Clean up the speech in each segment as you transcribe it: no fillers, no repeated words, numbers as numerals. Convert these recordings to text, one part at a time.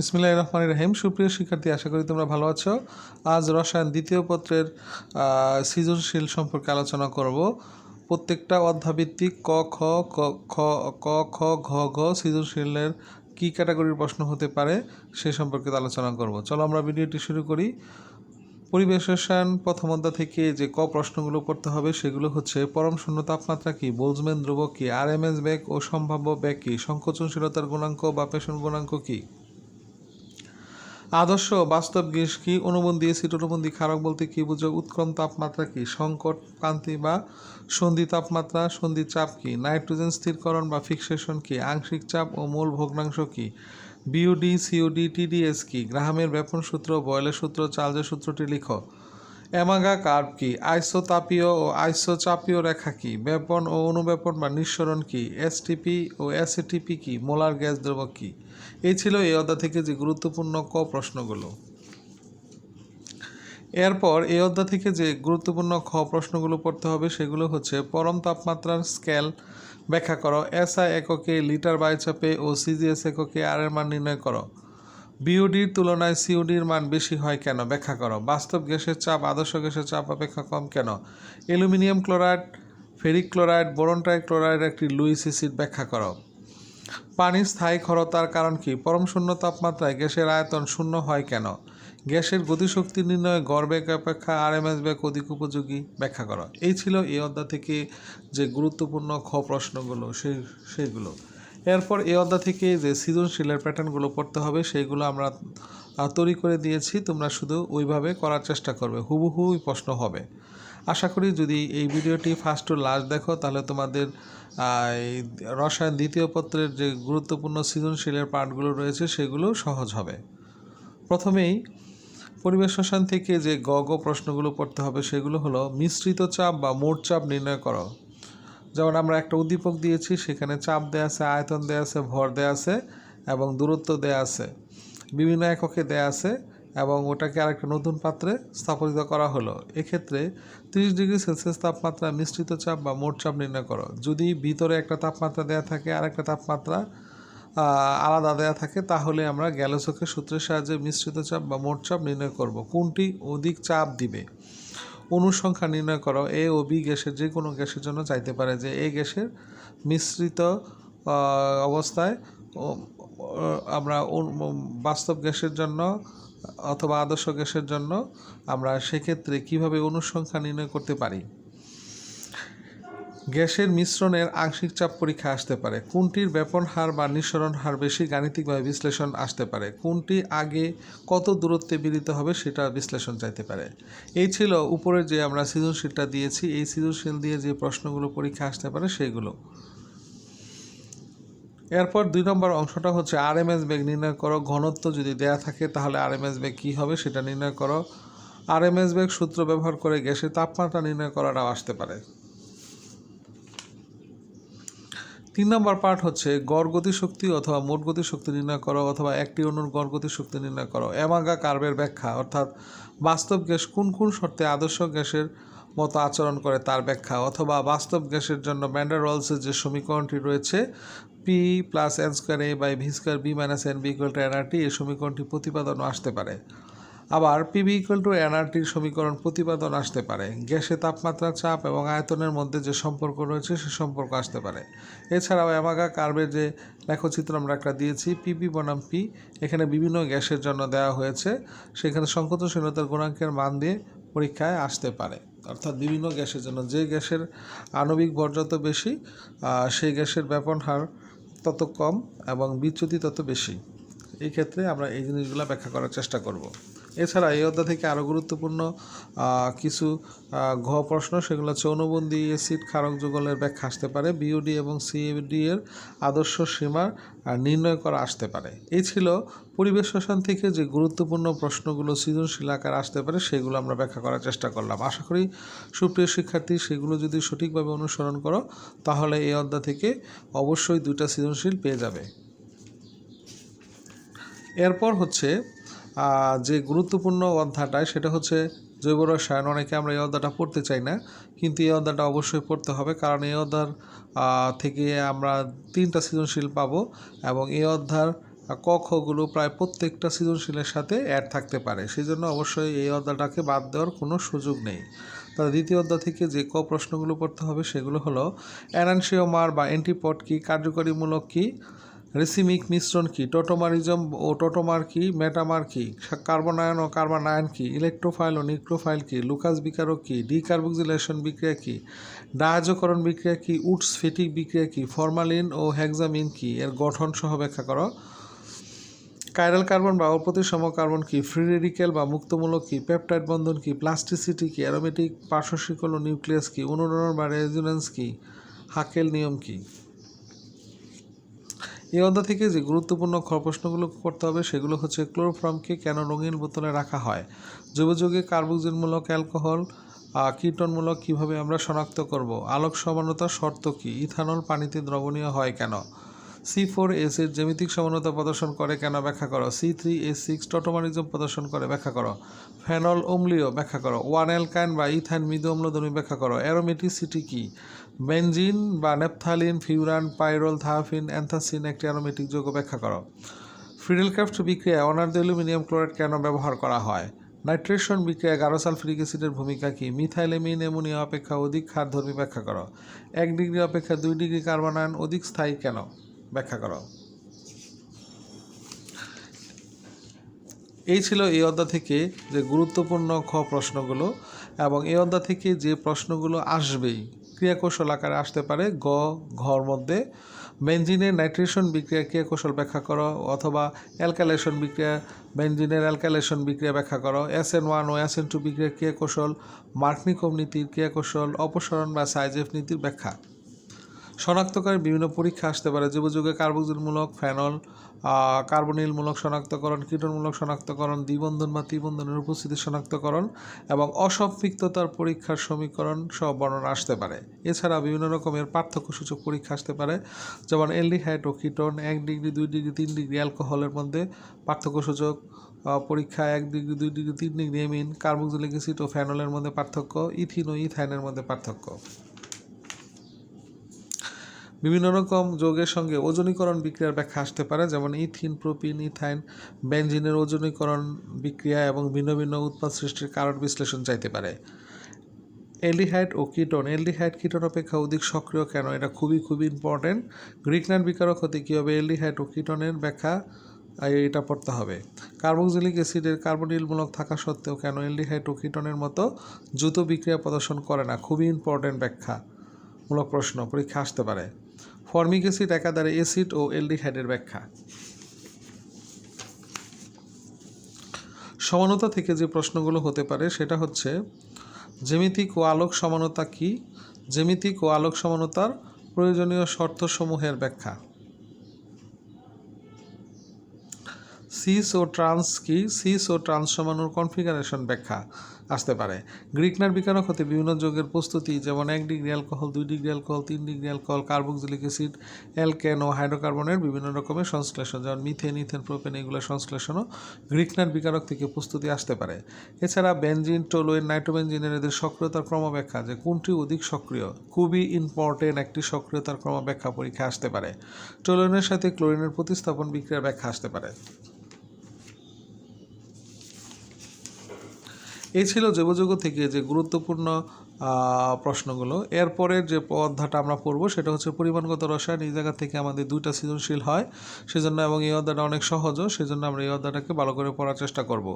বিসমিল্লাহির রহমানির রহিম। সুপ্রিয় শিক্ষার্থী, আশা করি তোমরা ভালো আছো। আজ রসায়ন দ্বিতীয় পত্রের সৃজনশীল সম্পর্কে আলোচনা করব। প্রত্যেকটা অধ্যায়ভিত্তিক ক খ ঘ ঘ সৃজনশীলের কী ক্যাটাগরির প্রশ্ন হতে পারে সে সম্পর্কে আলোচনা করব। চলো আমরা ভিডিওটি শুরু করি। পরিবেশ রসায়ন প্রথম অধ্যায় থেকে যে ক প্রশ্নগুলো পড়তে হবে সেগুলো হচ্ছে: পরম শূন্য তাপমাত্রা কি, বোলজম্যান ধ্রুবক কি, আরএমএস বেগ ও সম্ভাব্য বেগ কি, সংকোচনশীলতার গুণাঙ্ক বা পেষণ গুণাঙ্ক কি, আদর্শ বাস্তব গ্যাস কি, অনুবন্ধী অ্যাসিড অনুবন্ধী ক্ষারক বলতে কি বুঝো, উৎক্রম তাপমাত্রা কি, সংকট ক্রান্তি বা সন্ধি তাপমাত্রা, সন্ধি চাপ কি, নাইট্রোজেন স্থিরকরণ বা ফিক্সেশন কি, আংশিক চাপ ও মূল ভগ্নাংশ কি, বিওডি সিওডি টিডিএস কি, গ্রাহামের ব্যাপন সূত্র, বয়েলের সূত্র, চার্লসের সূত্রটি লিখো। অ্যামাগা কার্ভ কি, আইসোতাপীয় ও আইসোচাপীয় রেখা কি, ব্যাপন ও অনুব্যাপন বা নিঃসরণ কি, এসটিপি ও এসএটিপি কি, মোলার গ্যাস দ্রবক কি। এই ছিল এই অধ্যায় থেকে যে গুরুত্বপূর্ণ ক প্রশ্নগুলো। এরপর এই অধ্যায় থেকে যে গুরুত্বপূর্ণ খ প্রশ্নগুলো পড়তে হবে সেগুলো হচ্ছে: পরম তাপমাত্রার স্কেল ব্যাখ্যা করো, এসআই এককে লিটার বাই চাপে ও সিজিএস এককে আর এর মান নির্ণয় করো। বিওডির তুলনায় সিওডির মান বেশি হয় কেন ব্যাখ্যা করো। বাস্তব গ্যাসের চাপ আদর্শ গ্যাসের চাপ অপেক্ষা কম কেন। Aluminium chloride, ferric chloride, boron trichloride একটি লুইস অ্যাসিড ব্যাখ্যা করো। পানির স্থায়ী ক্ষরতার কারণ কি। পরম শূন্য তাপমাত্রায় গ্যাসের আয়তন শূন্য হয় কেন। গ্যাসের গতিশক্তি নির্ণয়ে গড় বেগ অপেক্ষা আরএমএস বেগ অধিক উপযোগী ব্যাখ্যা করো। এই ছিল এই অধ্যায় থেকে যে গুরুত্বপূর্ণ খ প্রশ্নগুলো সেইগুলো। এরপর এই অধ্যায় থেকে যে সৃজনশীলের প্যাটার্নগুলো পড়তে হবে সেইগুলো আমরা তৈরি করে দিয়েছি, তোমরা শুধু ওইভাবে করার চেষ্টা করবে, হুবহুই প্রশ্ন হবে। আশা করি যদি এই ভিডিওটি ফার্স্ট টু লাস্ট দেখো তাহলে তোমাদের এই রসায়ন দ্বিতীয় পত্রের যে গুরুত্বপূর্ণ সৃজনশীলের পার্টগুলো রয়েছে সেগুলো সহজ হবে। প্রথমেই পরিবেশ রসায়ন থেকে যে গ প্রশ্নগুলো পড়তে হবে সেগুলো হলো: মিশ্রিত চাপ বা মোট চাপ নির্ণয় করো। যেমন আমরা একটা উদ্দীপক দিয়েছি, সেখানে চাপ দেয়া আছে, আয়তন দেয়া আছে, ভর দেয়া আছে এবং দূরত্ব দেয়া আছে, বিভিন্ন এককে দেয়া আছে এবং ওটাকে আরেকটা নতুন পাত্রে স্থাপনিত করা হলো। এক্ষেত্রে 30 ডিগ্রি সেলসিয়াস তাপমাত্রা মিশ্রিত চাপ বা মোট চাপ নির্ণয় করো। যদি ভিতরে একটা তাপমাত্রা দেয়া থাকে আর একটা তাপমাত্রা আলাদা দেয়া থাকে তাহলে আমরা গ্যালোসকের সূত্রের সাহায্যে মিশ্রিত চাপ বা মোট চাপ নির্ণয় করব। কোনটি অধিক চাপ দিবে। অনুসংখ্যা নির্ণয় করো। এ ও বি গ্যাসের যে কোনো গ্যাসের জন্য চাইতে পারে যে এই গ্যাসের মিশ্রিত অবস্থায় আমরা বাস্তব গ্যাসের জন্য অথবা আদর্শ গ্যাসের জন্য আমরা সেক্ষেত্রে কিভাবে অনুসংখ্যা নির্ণয় করতে পারি। গ্যাসের মিশ্রণের আংশিক চাপ পরীক্ষা আসতে পারে। কোনটির ব্যাপন হার বা নিঃসরণ হার বেশি, গাণিতিকভাবে বিশ্লেষণ আসতে পারে। কোনটি আগে কত দূরত্বে বিলিত হবে সেটা বিশ্লেষণ চাইতে পারে। এই ছিল উপরে যে আমরা সৃজনশীলটা দিয়েছি, এই সৃজনশীল দিয়ে যে প্রশ্নগুলো পরীক্ষা আসতে পারে সেইগুলো। এরপর 2 নম্বর অংশটা হচ্ছে আরএমএস বেগ নির্ণয় করো। ঘনত্ব যদি দেয়া থাকে তাহলে আরএমএস বেগ কী হবে সেটা নির্ণয় করো। আরএমএস বেগ সূত্র ব্যবহার করে গ্যাসের তাপমাত্রা নির্ণয় করাটাও আসতে পারে। 3 নম্বর পার্ট হচ্ছে গড় গতিশক্তি অথবা মোট গতিশক্তি নির্ণয় করো অথবা একটি অণুর গড় গতিশক্তি নির্ণয় করো। অ্যামাগা কার্ভের ব্যাখ্যা, অর্থাৎ বাস্তব গ্যাস কোন কোন শর্তে আদর্শ গ্যাসের মতো আচরণ করে তার ব্যাখ্যা, অথবা বাস্তব গ্যাসের জন্য ভ্যান ডার ওয়ালসের যে সমীকরণটি রয়েছে P plus N square A by V square B minus N B equal to NRT, এই সমীকরণটি প্রতিপাদনও আসতে পারে। আবার পিবি ইকুয়াল টু এনআরটির সমীকরণ প্রতিপাদন আসতে পারে। গ্যাসে তাপমাত্রা, চাপ এবং আয়তনের মধ্যে যে সম্পর্ক রয়েছে সে সম্পর্ক আসতে পারে। এছাড়াও অ্যামাগা কার্ভের যে লেখচিত্র আমরা একটা দিয়েছি, পিপি বনাম পি, এখানে বিভিন্ন গ্যাসের জন্য দেওয়া হয়েছে, সেখানে সংকোচনশীলতার গুণাঙ্কের মান দিয়ে পরীক্ষায় আসতে পারে। অর্থাৎ বিভিন্ন গ্যাসের জন্য যে গ্যাসের আণবিক ভর যত বেশি সেই গ্যাসের ব্যাপন হার তত কম এবং বিচ্যুতি তত বেশি। এই ক্ষেত্রে আমরা এই জিনিসগুলো ব্যাখ্যা করার চেষ্টা করব। এছাড়া এই অধ্যায় থেকে আরও গুরুত্বপূর্ণ কিছু ঘ প্রশ্ন, সেগুলো হচ্ছে অনুবন্ধী অ্যাসিড ক্ষারক যুগলের ব্যাখ্যা আসতে পারে। বিওডি এবং সিএডি এর আদর্শ সীমা নির্ণয় করা আসতে পারে। এই ছিল পরিবেশ রসায়ন থেকে যে গুরুত্বপূর্ণ প্রশ্নগুলো সৃজনশীল আকারে আসতে পারে সেগুলো আমরা ব্যাখ্যা করার চেষ্টা করলাম। আশা করি সুপ্রিয় শিক্ষার্থী সেগুলো যদি সঠিকভাবে অনুসরণ করো তাহলে এই অধ্যায় থেকে অবশ্যই 2টা সৃজনশীল পেয়ে যাবে। এরপর হচ্ছে যে গুরুত্বপূর্ণ অধ্যায়টা সেটা হচ্ছে জৈব রসায়ন। অনেকে আমরা এই অধ্যায়টা পড়তে চাই না, কিন্তু এই অধ্যায়টা অবশ্যই পড়তে হবে, কারণ এই অধ্যায় থেকে আমরা 3টা সৃজনশীল পাবো এবং এই অধ্যায় ক খগুলো প্রায় প্রত্যেকটা সৃজনশীলের সাথে অ্যাড থাকতে পারে, সেই জন্য অবশ্যই এই অধ্যায়টাকে বাদ দেওয়ার কোনো সুযোগ নেই। তাহলে দ্বিতীয় অধ্যায় থেকে যে ক প্রশ্নগুলো পড়তে হবে সেগুলো হলো অ্যানানসিওমার বা অ্যান্টিপড কি, কার্যকরীমূলক কি, রেসিমিক মিশ্রণ কি, টোটোমারিজম ও টোটোমার কি, মেটামার কি, কার্বনায়ন ও কার্বনায়ন কি, ইলেকট্রোফাইল ও নিউক্লিওফাইল কি, লুকাস বিকারক কি, ডিকার্বক্সিলেশন বিক্রিয়া কি, ডায়াজকরণ বিক্রিয়া কি, উডস ফেটিক বিক্রিয়া কি, ফরমালিন ও হেক্সামিন কি, এর গঠন সহ ব্যাখ্যা করো। কাইরাল কার্বন বা অপ্রতিসম কার্বন কি, ফ্রি রেডিক্যাল বা মুক্তমূলক কি, পেপটাইড বন্ধন কি, প্লাস্টিসিটি কি, অ্যারোমেটিক পার্শ্বশিকল ও নিউক্লিয়াস কি, অনুরণন বা রেজোনেন্স কি, হাকেল নিয়ম কি। এই অধ্যায় থেকে যে গুরুত্বপূর্ণ প্রশ্নগুলো করতে হবে সেগুলো হচ্ছে ক্লোরোফর্মকে কেন রঙিন বোতলে রাখা হয়, যৌগযৌগে কার্বক্সিলমূলক অ্যালকোহল কীটনমূলক কিভাবে আমরা শনাক্ত করব, আলোক সমানতার শর্ত কি, ইথানল পানিতে দ্রবণীয় হয় কেন, C4 অ্যাসিড জ্যামিতিক সমানতা প্রদর্শন করে কেন ব্যাখ্যা করো, C3H6 টোটোমারিজম প্রদর্শন করে ব্যাখ্যা করো, ফেনল অম্লীয় ব্যাখ্যা করো, ওয়ান অ্যালকাইন বা ইথাইন মৃদু অম্লধর্মী ব্যাখ্যা করো, অ্যারোমেটিসিটি কি, বেনজিন বা নেপথালিন, ফিউরান, পাইরল, থায়াফিন, অ্যান্থাসিন একটি অ্যারোমেটিক যৌগ ব্যাখ্যা করো। ফ্রিডেলক্রাফট বিক্রিয়ায় অনার্ধ অ্যালুমিনিয়াম ক্লোরাইড কেন ব্যবহার করা হয়, নাইট্রেশন বিক্রিয়ায় গাঢ় সালফিউরিক অ্যাসিডের ভূমিকা কি, মিথাইলেমিন অ্যামোনিয়া অপেক্ষা অধিক ক্ষারধর্মী ব্যাখ্যা করো, 1 ডিগ্রি অপেক্ষা 2 ডিগ্রি কার্বনায়ন অধিক স্থায়ী কেন ব্যাখ্যা করো। এই ছিল এই অধ্যায় থেকে যে গুরুত্বপূর্ণ খ প্রশ্নগুলো, এবং এই অধ্যায় থেকে যে প্রশ্নগুলো আসবেই ক্রিয়াকৌশল আকারে আসতে পারে ঘর মধ্যে বেনজিনের নাইট্রেশন বিক্রিয়া ক্রিয়াকৌশল ব্যাখ্যা করো, অথবা অ্যালকাইলেশন বিক্রিয়া বেনজিনের অ্যালকাইলেশন বিক্রিয়া ব্যাখ্যা করো, SN1 ও SN2 বিক্রিয়া ক্রিয়াকৌশল, মার্কনিকভ নীতির ক্রিয়াকৌশল, অপসরণ বা সাইজেফ নীতির ব্যাখ্যা। শনাক্তকারী বিভিন্ন পরীক্ষা আসতে পারে, যৌগযৌগে কার্বক্সিলমূলক, ফেনল কার্বনিলমূলক শনাক্তকরণ, কীটনমূলক শনাক্তকরণ, দ্বিবন্ধন বা ত্রিবন্ধনের উপস্থিতি শনাক্তকরণ এবং অসম্পৃক্ততার পরীক্ষার সমীকরণ সব বর্ণনা আসতে পারে। এছাড়া বিভিন্ন রকমের পার্থক্যসূচক পরীক্ষা আসতে পারে, যেমন অ্যালডিহাইড ও কীটন, 1 ডিগ্রি 2 ডিগ্রি 3 ডিগ্রি অ্যালকোহলের মধ্যে পার্থক্যসূচক পরীক্ষা, 1 degree 2 degree 3 degree amine, carboxylic acid ও ফেনলের মধ্যে পার্থক্য, ইথিন ও ইথাইনের মধ্যে পার্থক্য। বিভিন্ন রকম যৌগের সঙ্গে ওজনীকরণ বিক্রিয়ার ব্যাখ্যা আসতে পারে, যেমন ইথিন, প্রোপিন, ইথাইন, বেনজিনের ওজনীকরণ বিক্রিয়া এবং ভিন্ন ভিন্ন উৎপাদ সৃষ্টির কারণ বিশ্লেষণ চাইতে পারে। অ্যালডিহাইড ও কিটোন, অ্যালডিহাইড কিটোন অপেক্ষা অধিক সক্রিয় কেন, এটা খুবই ইম্পর্টেন্ট। গ্রিকনাইট বিকারক হতে কীভাবে অ্যালডিহাইড ও কিটোনের ব্যাখ্যা এটা পড়তে হবে। কার্বক্সিলিক অ্যাসিডের কার্বনিলমূলক থাকা সত্ত্বেও কেন অ্যালডিহাইড ও কিটোনের মতো দ্রুত বিক্রিয়া প্রদর্শন করে না, খুবই ইম্পর্টেন্ট ব্যাখ্যামূলক প্রশ্ন পরীক্ষা আসতে পারে। ফর্মিক অ্যাসিড একাধারে অ্যাসিড ও অ্যালডিহাইডের ব্যাখ্যা। সমানতা থেকে যে প্রশ্নগুলো হতে পারে সেটা হচ্ছে জ্যামিতিক ও আলোক সমানতা কি, জ্যামিতিক ও আলোক সমানতার প্রয়োজনীয় শর্তসমূহের ব্যাখ্যা। সিস ও ট্রান্স কি, সিস ও ট্রান্স সমানুর কনফিগারেশন ব্যাখ্যা আসতে পারে। গ্রিকনাইট বিকারক হতে বিভিন্ন যৌগের প্রস্তুতি, যেমন 1 degree alcohol, 2 degree alcohol, 3 degree alcohol, carboxylic acid, alkane ও হাইড্রোকার্বনের বিভিন্ন রকমের সংশ্লেষণ, যেমন মিথেন, ইথেন, প্রোপেন, এগুলোর সংশ্লেষণও গ্রিকনাইট বিকারক থেকে প্রস্তুতি আসতে পারে। এছাড়া বেনজিন, টলুইন, নাইট্রোবেনজিনের এদের সক্রিয়তার ক্রমব্যাখ্যা, যে কোনটি অধিক সক্রিয়, খুবই ইম্পর্টেন্ট একটি সক্রিয়তার ক্রমব্যাখ্যা পরীক্ষা আসতে পারে। টলুইনের সাথে ক্লোরিনের প্রতিস্থাপন বিক্রিয়ার ব্যাখ্যা আসতে পারে। এই ছিল জৈবযৌগ থেকে যে গুরুত্বপূর্ণ প্রশ্নগুলো। এরপরের যে অধ্যায়টা আমরা পড়ব সেটা হচ্ছে পরিমাণগত রসায়ন। এই জায়গা থেকে আমাদের 2টা সৃজনশীল হয় সেজন্য, এবং এই অধ্যায়টা অনেক সহজও, সেজন্য আমরা এই অধ্যায়টাকে ভালো করে পড়ার চেষ্টা করব।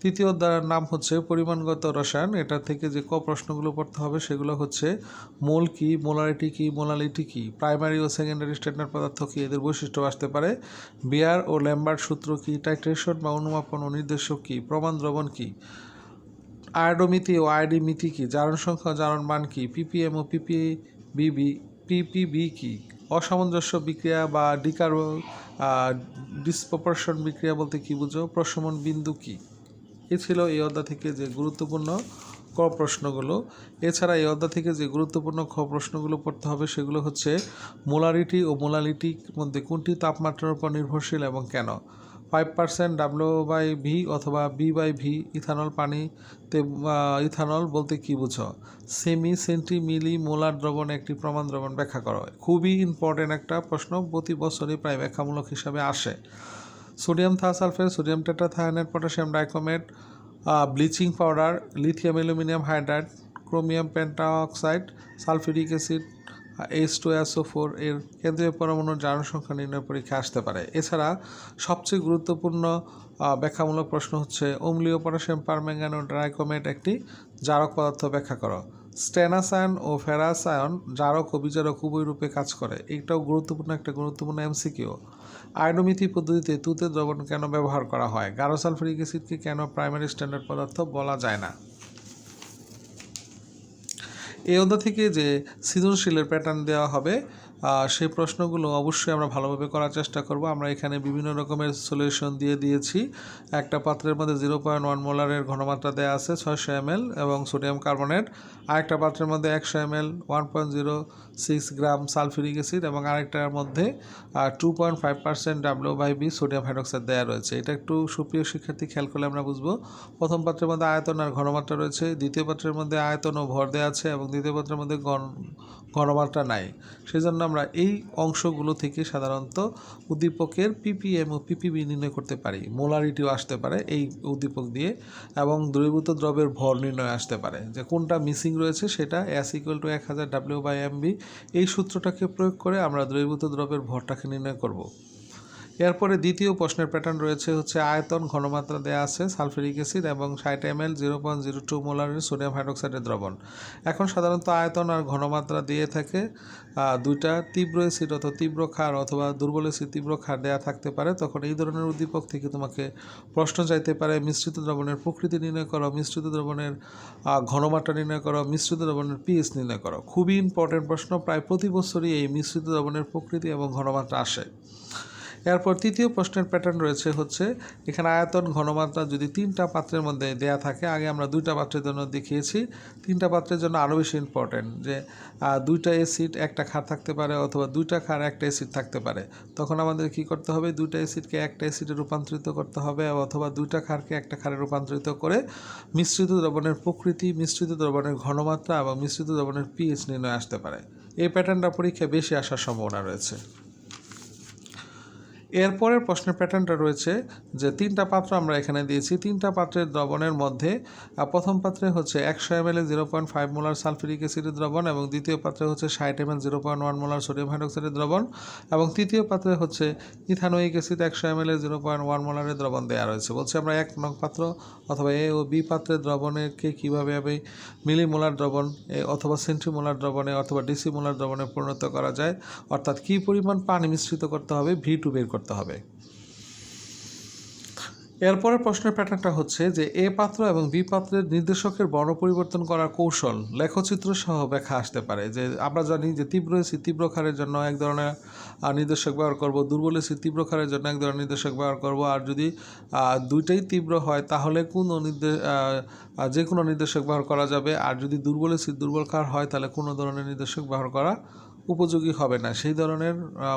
তৃতীয় অধ্যায়ের নাম হচ্ছে পরিমাণগত রসায়ন। এটা থেকে যে প্রশ্নগুলো পড়তে হবে সেগুলো হচ্ছে মোল কি, মোলারিটি কি, মোলালিটি কি, প্রাইমারি ও সেকেন্ডারি স্ট্যান্ডার্ড পদার্থ কি, এদের বৈশিষ্ট্য আসতে পারে, বিয়ার ও ল্যাম্বার্ট সূত্র কি, টাইট্রেশন বা অনুমাপন ও নির্দেশক কি, প্রমাণ দ্রবণ কি, আয়োডোমিতি ও আয়োডি মিতি কি, জারণ সংখ্যা ও জারণ মান কি, পিপিএম ও পিপিবি কি, অসামঞ্জস্য বিক্রিয়া বা ডিসপ্রপোর্শন বিক্রিয়া বলতে কি বুঝো, প্রশমন বিন্দু কি। এ ছিল এই অধ্যায় থেকে যে গুরুত্বপূর্ণ ক প্রশ্নগুলো। এছাড়া এই অধ্যায় থেকে যে গুরুত্বপূর্ণ খ প্রশ্নগুলো পড়তে হবে সেগুলো হচ্ছে মোলারিটি ও মোলালিটির মধ্যে কোনটি তাপমাত্রার উপর নির্ভরশীল এবং কেন, 5% W/V অথবা B/V, ইথানল পানিতে ইথানল বলতে কি বুঝো, সেন্টি মিলি মোলার দ্রবণ একটি প্রমাণ দ্রবণ ব্যাখ্যা করো। খুবই ইম্পর্টেন্ট একটা প্রশ্ন, প্রতি বছরই প্রায় ব্যাখ্যামূলক হিসাবে আসে। Sodium thiosulphate, sodium tetrathionate, potassium dichromate, bleaching powder, lithium aluminium hydride, chromium pentoxide, sulphuric acid, H2SO4 এর কেন্দ্রীয় পরমাণুর জারণ সংখ্যা নির্ণয় পরীক্ষা আসতে পারে। এছাড়া সবচেয়ে গুরুত্বপূর্ণ ব্যাখ্যামূলক প্রশ্ন হচ্ছে অম্লীয় পটাশিয়াম পারম্যাঙ্গানেট ও ডাইক্রোমেট একটি জারক পদার্থ ব্যাখ্যা করো। স্টেনাস আয়ন ও ফেরাস আয়ন জারক ও বিজারক উভয় রূপে কাজ করে। এটাও গুরুত্বপূর্ণ MCQ। আয়নোমিথি পদ্ধতিতে তুতে দ্রবণ কেন ব্যবহার করা হয়? গাঢ় সালফিউরিক অ্যাসিডকে কেন প্রাইমারি স্ট্যান্ডার্ড পদার্থ বলা যায় না? এই অধ্যায় থেকে যে সৃজনশীলের প্যাটার্ন দেওয়া হবে সেই প্রশ্নগুলো অবশ্যই আমরা ভালোভাবে করার চেষ্টা করব। আমরা এখানে বিভিন্ন রকমের সলিউশন দিয়ে দিয়েছি। একটা পাত্রের মধ্যে 0.1 মোলারের ঘনমাত্রা দেওয়া আছে 600 ml এবং সোডিয়াম কার্বনেট। আরেকটা পাত্রের মধ্যে 100 ml 1.06 গ্রাম সালফিউরিক অ্যাসিড এবং আরেকটার মধ্যে 2.5% W/B সোডিয়াম হাইড্রোক্সাইড দেওয়া রয়েছে। এটা একটু সুপ্রিয় শিক্ষার্থী খেয়াল করলে আমরা বুঝবো। প্রথম পাত্রের মধ্যে আয়তন আর ঘনমাত্রা রয়েছে, দ্বিতীয় পাত্রের মধ্যে আয়তন ও ভর দেওয়া আছে এবং দ্বিতীয় পাত্রের মধ্যে ঘনমাত্রা নাই। সেই জন্য আমরা এই অংশগুলো থেকে সাধারণত উদ্দীপকের ppm ও ppb নির্ণয় করতে পারি। মোলারিটিও আসতে পারে এই উদ্দীপক দিয়ে এবং দ্রবীভূত দ্রবের ভর নির্ণয় আসতে পারে, যে কোনটা মিসিং রয়েছে সেটা S = 1000 W/MB। এই সূত্রটাকে প্রয়োগ করে আমরা দ্রবীভূত দ্রবের ভরটাকে নির্ণয় করব। এরপরে দ্বিতীয় প্রশ্নের প্যাটার্ন রয়েছে হচ্ছে আয়তন ঘনমাত্রা দেওয়া আছে সালফিউরিক অ্যাসিড এবং 60 ml 0.02 মোলারের সোডিয়াম হাইড্রোক্সাইডের দ্রবণ। এখন সাধারণত আয়তন আর ঘনমাত্রা দিয়ে থাকে দুইটা তীব্র অ্যাসিড অথবা তীব্র ক্ষার অথবা দুর্বল অ্যাসিড তীব্র ক্ষার দেওয়া থাকতে পারে। তখন এই ধরনের উদ্দীপক থেকে তোমাকে প্রশ্ন চাইতে পারে মিশ্রিত দ্রবণের প্রকৃতি নির্ণয় করো, মিশ্রিত দ্রবণের ঘনমাত্রা নির্ণয় করো, মিশ্রিত দ্রবণের pH নির্ণয় করো। খুবই ইম্পর্টেন্ট প্রশ্ন, প্রায় প্রতি বছরই এই মিশ্রিত দ্রবণের প্রকৃতি এবং ঘনমাত্রা আসে। এরপর তৃতীয় প্রশ্নের প্যাটার্ন রয়েছে হচ্ছে এখানে আয়তন ঘনমাত্রা যদি তিনটা পাত্রের মধ্যে দেয়া থাকে, আগে আমরা দুইটা পাত্রের জন্য দেখিয়েছি, তিনটা পাত্রের জন্য আরও বেশি ইম্পর্টেন্ট, যে দুইটা অ্যাসিড একটা ক্ষার থাকতে পারে অথবা দুইটা ক্ষার একটা অ্যাসিড থাকতে পারে। তখন আমাদের কি করতে হবে? দুইটা অ্যাসিডকে একটা অ্যাসিডে রূপান্তরিত করতে হবে অথবা দুইটা ক্ষারকে একটা ক্ষারে রূপান্তরিত করে মিশ্রিত দ্রবণের প্রকৃতি, মিশ্রিত দ্রবণের ঘনমাত্রা এবং মিশ্রিত দ্রবণের pH নির্ণয় আসতে পারে। এই প্যাটার্নটা পরীক্ষায় বেশি আসার সম্ভাবনা রয়েছে। এরপরের প্রশ্নের প্যাটার্নটা রয়েছে যে তিনটা পাত্র আমরা এখানে দিয়েছি, তিনটা পাত্রের দ্রবণের মধ্যে প্রথম পাত্রে হচ্ছে 100 ml 0.5 মোলার সালফিউরিক অ্যাসিডের দ্রবণ এবং দ্বিতীয় পাত্রে হচ্ছে 60 ml 0.1 মোলার সোডিয়াম হাইড্রোক্সাইডের দ্রবণ এবং তৃতীয় পাত্রে হচ্ছে ইথানোয়িক অ্যাসিড 100 ml 0.1 মোলারের দ্রবণ দেওয়া রয়েছে। বলছে আমরা 1 নং পাত্র অথবা A ও B পাত্রের দ্রবণকে কীভাবে মিলিমোলার দ্রবণ অথবা সেন্টিমোলার দ্রবণে অথবা ডিসিমোলার দ্রবণে পরিণত করা যায়, অর্থাৎ কী পরিমাণ পানি মিশ্রিত করতে হবে V2 বের করতে হবে। এরপরের প্রশ্নের প্যাটার্নটা হচ্ছে যে এ পাত্র এবং বি পাত্রের নির্দেশকের বর্ণ পরিবর্তন করার কৌশল লেখচিত্র সহ ব্যাখ্যা আসতে পারে। যে আমরা জানি যে তীব্র অ্যাসিড তীব্র ক্ষারের জন্য এক ধরনের নির্দেশক ব্যবহার করব, দুর্বল অ্যাসিড তীব্র ক্ষারের জন্য এক ধরনের নির্দেশক ব্যবহার করব, আর যদি দুইটাই তীব্র হয় তাহলে যে কোনো নির্দেশক ব্যবহার করা যাবে, আর যদি দুর্বল অ্যাসিড দুর্বল ক্ষার হয় তাহলে কোনো ধরনের নির্দেশক ব্যবহার করা উপযোগী হবে না। সেই ধরনের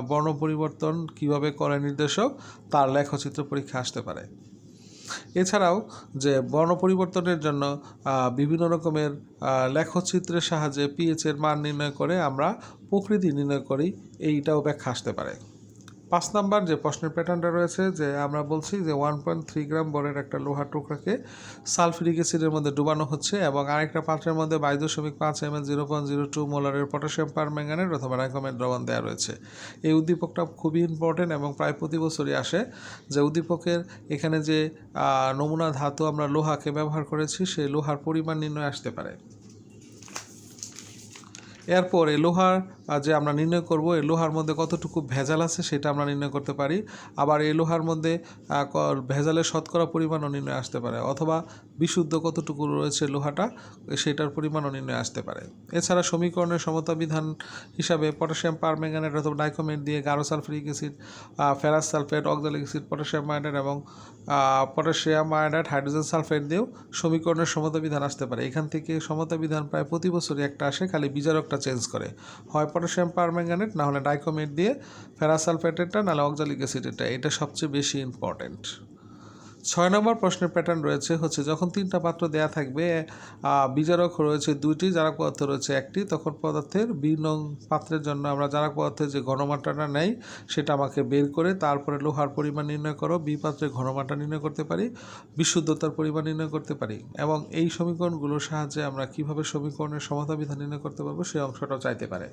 বর্ণ পরিবর্তন কিভাবে করে নির্দেশক তার লেখচিত্র পরীক্ষা আসতে পারে। এছাড়াও যে বর্ণ পরিবর্তনের জন্য বিভিন্ন রকমের লেখচিত্রের সাহায্যে pH-এর মান নির্ণয় করে আমরা প্রকৃতি নির্ণয় করি, এইটাও ব্যাখ্যা আসতে পারে। 5 নাম্বার যে প্রশ্নের প্যাটার্নটা রয়েছে যে আমরা বলছি যে 1.3 গ্রাম বরের একটা লোহার টুকরাকে সালফিউরিক অ্যাসিডের মধ্যে ডুবানো হচ্ছে এবং আরেকটা পাত্রের মধ্যে 22.5 ml 0.02 মোলারের পটাশিয়াম পারম্যাঙ্গানেট অথবা ডাইক্রোমেট দ্রবণ দেওয়া রয়েছে। এই উদ্দীপকটা খুবই ইম্পর্টেন্ট এবং প্রায় প্রতি বছরই আসে। যে উদ্দীপকের এখানে যে নমুনা ধাতু আমরা লোহাকে ব্যবহার করেছি সেই লোহার পরিমাণ নির্ণয় আসতে পারে। এরপর এই লোহার যে আমরা নির্ণয় করব এই লোহার মধ্যে কতটুকু ভেজাল আছে সেটা আমরা নির্ণয় করতে পারি। আবার এই লোহার মধ্যে ভেজালের শতকরা পরিমাণও নির্ণয় আসতে পারে অথবা বিশুদ্ধ কতটুকু রয়েছে লোহাটা সেটার পরিমাণও নির্ণয় আসতে পারে। এছাড়া সমীকরণের সমতা বিধান হিসাবে পটাশিয়াম পারম্যাঙ্গানেট অথবা ডাইক্রোমেট দিয়ে গাঢ় sulphuric acid, ferrous sulphate, oxalic acid, potassium iodide এবং পটাশিয়াম আয়োডাইড, হাইড্রোজেন সালফেট দিয়েও সমীকরণের সমতা বিধান আসতে পারে। এখান থেকে সমতা বিধান প্রায় প্রতি বছরই একটা আসে, খালি বিজারকটা চেঞ্জ করে, হয় পটাশিয়াম পারম্যাঙ্গানেট না হলে ডাইক্রোমেট দিয়ে, ফেরাস সালফেটেরটা নাহলে অক্সালিক অ্যাসিডেরটা। এটা সবচেয়ে বেশি ইম্পর্টেন্ট। 6 নম্বর প্রশ্নের প্যাটার্ন রয়েছে হচ্ছে যখন 3টা পাত্র দেয়া থাকবে, বিজারক রয়েছে 2টি, জারক পদার্থ রয়েছে 1টি, তখন পদার্থের বি নং পাত্রের জন্য আমরা জারক পদার্থের যে ঘনমাত্রাটা নেই সেটা আমাকে বের করে তারপরে লোহার পরিমাণ নির্ণয় করো, বি পাত্রের ঘনমাত্রা নির্ণয় করতে পারি, বিশুদ্ধতার পরিমাণ নির্ণয় করতে পারি। এবং এই সমীকরণগুলোর সাহায্যে আমরা কিভাবে সমীকরণের সমাধা বিধান নির্ণয় করতে পারবো সেই অংশটাও চাইতে পারে।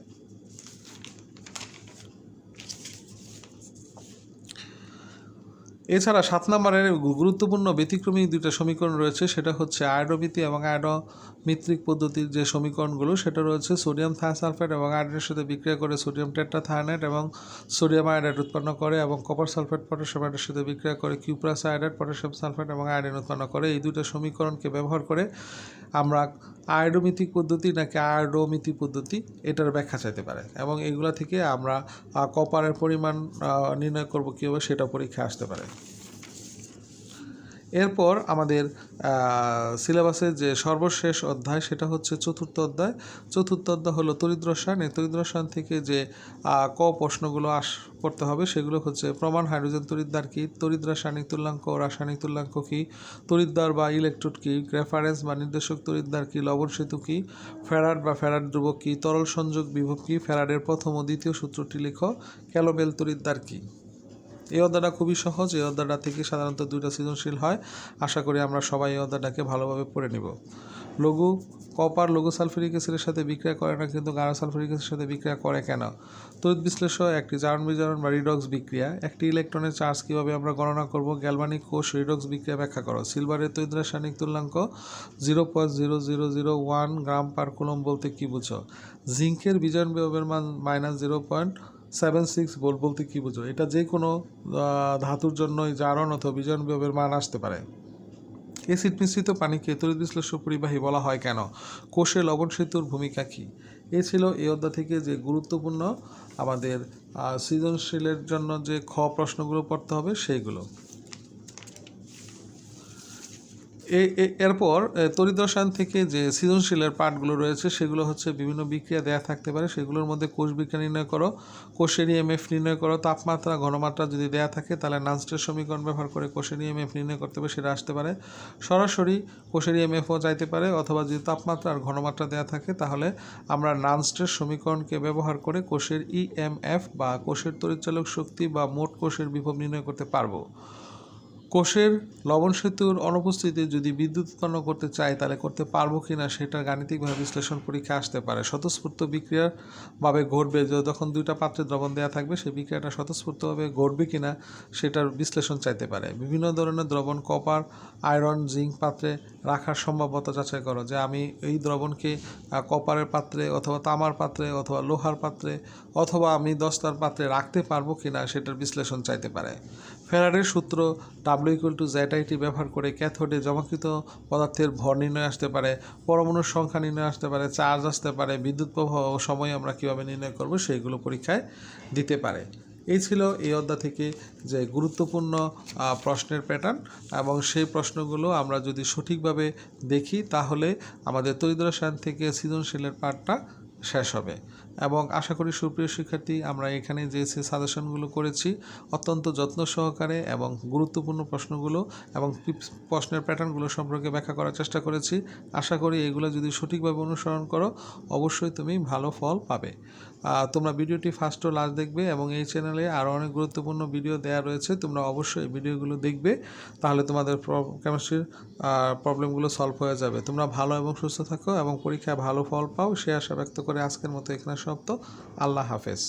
এছাড়া 7 নম্বরের গুরুত্বপূর্ণ ব্যতিক্রমী 2টা সমীকরণ রয়েছে, সেটা হচ্ছে আয়োডোমিতি এবং আয়োডোমিত্রিক পদ্ধতির যে সমীকরণগুলো সেটা রয়েছে সোডিয়াম থায়োসালফেট এবং আয়োডিনের সাথে বিক্রিয়া করে সোডিয়াম টেট্রাথায়োনাইড এবং সোডিয়াম আয়োডাইড উৎপন্ন করে, এবং কপার সালফেট পটাশিয়াম আয়োডের সাথে বিক্রিয়া করে কিউপ্রাস আয়োডাইড পটাশিয়াম সালফেট এবং আয়োডিন উৎপন্ন করে। এই 2টা সমীকরণকে ব্যবহার করে আমরা আয়োডোমিতিক পদ্ধতি নাকি আয়োডোমিতি পদ্ধতি এটার ব্যাখ্যা চাইতে পারে, এবং এইগুলা থেকে আমরা কপারের পরিমাণ নির্ণয় করব কীভাবে সেটা পরীক্ষা আসতে পারে। এরপর আমাদের সিলেবাসের যে সর্বশেষ অধ্যায় সেটা হচ্ছে চতুর্থ অধ্যায়। চতুর্থ অধ্যায় হলো তড়িৎ রসায়ন। এই তড়িৎ রসায়ন থেকে যে প্রশ্নগুলো পড়তে হবে সেগুলো হচ্ছে প্রমাণ হাইড্রোজেন তড়িৎদ্বার কী, তড়িৎ রাসায়নিক তুল্যাঙ্ক ও রাসায়নিক তুল্যাঙ্ক কী, তড়িৎদ্বার বা ইলেকট্রোড কী, রেফারেন্স বা নির্দেশক তড়িৎদ্বার কী, লবণ সেতু কী, ফ্যারাড বা ফ্যারাড ধ্রুবক কী, তরল সংযোগ বিভব কী, ফ্যারাডের প্রথম ও দ্বিতীয় সূত্রটি লিখো, ক্যালোবেল তড়িৎদ্বার কী। এই অধ্যায়টা খুবই সহজ। এই অধ্যায়টা থেকে সাধারণত 2টা সৃজনশীল হয়। আশা করি আমরা সবাই এই অধ্যায়টাকে ভালোভাবে পড়ে নিব। কপার লঘু সালফিউরিক অ্যাসিডের সাথে বিক্রিয়া করে না, কিন্তু গাঢ় সালফিউরিক অ্যাসিডের সাথে বিক্রিয়া করে কেন? তড়িৎ বিশ্লেষণ একটি জারণ বিজারণ বা রিডক্স বিক্রিয়া। একটি ইলেকট্রনের চার্জ কীভাবে আমরা গণনা করব? গ্যালভানিক কোষ রিডক্স বিক্রিয়া ব্যাখ্যা করো। সিলভারের তড়িৎ রাসায়নিক তুল্যাঙ্ক 0.0001 গ্রাম পার কুলম্ব বলতে কী বুঝো? জিঙ্কের বিজারণ বিভবের মান -0.76 ভোল্ট বলতে কী বুঝো? এটা যে কোনো ধাতুর জন্যই জারণ অথবা বিজারণ বিভবের মান আসতে পারে। অ্যাসিড মিশ্রিত পানিকে তড়িৎ বিশ্লেষ্য পরিবাহী বলা হয় কেন? কোষে লবণ সেতুর ভূমিকা কী? এ ছিল এই অধ্যায় থেকে যে গুরুত্বপূর্ণ আমাদের সৃজনশীলের জন্য যে প্রশ্নগুলো পড়তে হবে সেইগুলো। এরপর তড়িৎ রসায়ন থেকে যে সৃজনশীলের পার্টগুলো রয়েছে সেগুলো হচ্ছে বিভিন্ন বিক্রিয়া দেয়া থাকতে পারে, সেগুলোর মধ্যে কোষ বিক্রিয়া নির্ণয় করো, কোষের ইএমএফ নির্ণয় করো, তাপমাত্রা ঘনমাত্রা যদি দেয়া থাকে তাহলে নানস্টের সমীকরণ ব্যবহার করে কোষের ইএমএফ নির্ণয় করতে হবে, সেটা আসতে পারে। সরাসরি কোষের ইএমএফও চাইতে পারে, অথবা যদি তাপমাত্রা আর ঘনমাত্রা দেয়া থাকে তাহলে আমরা নানস্টের সমীকরণকে ব্যবহার করে কোষের ইএমএফ বা কোষের তড়িৎচালক শক্তি বা মোট কোষের বিভব নির্ণয় করতে পারবো। কোষের লবণ সেতুর অনুপস্থিতিতে যদি বিদ্যুৎ উৎপন্ন করতে চাই তাহলে করতে পারবো কি না সেটা গাণিতিকভাবে বিশ্লেষণ পরীক্ষা আসতে পারে। স্বতঃস্ফূর্ত বিক্রিয়াভাবে ঘটবে, যখন 2টা পাত্রে দ্রবণ দেওয়া থাকবে সেই বিক্রিয়াটা স্বতঃস্ফূর্তভাবে ঘটবে কি না সেটার বিশ্লেষণ চাইতে পারে। বিভিন্ন ধরনের দ্রবণ কপার, আয়রন, জিঙ্ক পাত্রে রাখার সম্ভাব্যতা যাচাই করো, যে আমি এই দ্রবণকে কপারের পাত্রে অথবা তামার পাত্রে অথবা লোহার পাত্রে অথবা আমি দস্তার পাত্রে রাখতে পারবো কি না সেটার বিশ্লেষণ চাইতে পারে। ফ্যারাডের সূত্র W=ZIT ব্যবহার করে ক্যাথোডে জমাকৃত পদার্থের ভর নির্ণয় আসতে পারে, পরমাণুর সংখ্যা নির্ণয় আসতে পারে, চার্জ আসতে পারে, বিদ্যুৎ প্রবাহ ও সময় আমরা কীভাবে নির্ণয় করব সেইগুলো পরীক্ষায় দিতে পারে। এই ছিল এই অধ্যায় থেকে যে গুরুত্বপূর্ণ প্রশ্নের প্যাটার্ন, এবং সেই প্রশ্নগুলো আমরা যদি সঠিকভাবে দেখি তাহলে আমাদের তড়িৎ রসায়ন থেকে সৃজনশীলের পাঠটা শেষ হবে। এবং আশা করি সুপ্রিয় শিক্ষার্থী, আমরা এখানে যে সাজেশনগুলো করেছি অত্যন্ত যত্ন সহকারে এবং গুরুত্বপূর্ণ প্রশ্নগুলো এবং প্রশ্নের প্যাটার্নগুলো সম্পর্কে ব্যাখ্যা করার চেষ্টা করেছি। আশা করি এগুলো যদি সঠিকভাবে অনুসরণ করো অবশ্যই তুমি ভালো ফল পাবে। তোমরা ভিডিওটি ফার্স্ট ও লাস্ট দেখবে, এবং এই চ্যানেলে আরও অনেক গুরুত্বপূর্ণ ভিডিও দেওয়া রয়েছে, তোমরা অবশ্যই এই ভিডিওগুলো দেখবে, তাহলে তোমাদের কেমিস্ট্রির প্রবলেমগুলো সলভ হয়ে যাবে। তোমরা ভালো এবং সুস্থ থাকো এবং পরীক্ষায় ভালো ফল পাও সে আশা ব্যক্ত করে আজকের মতো এখানে সমাপ্ত। আল্লাহ হাফেজ।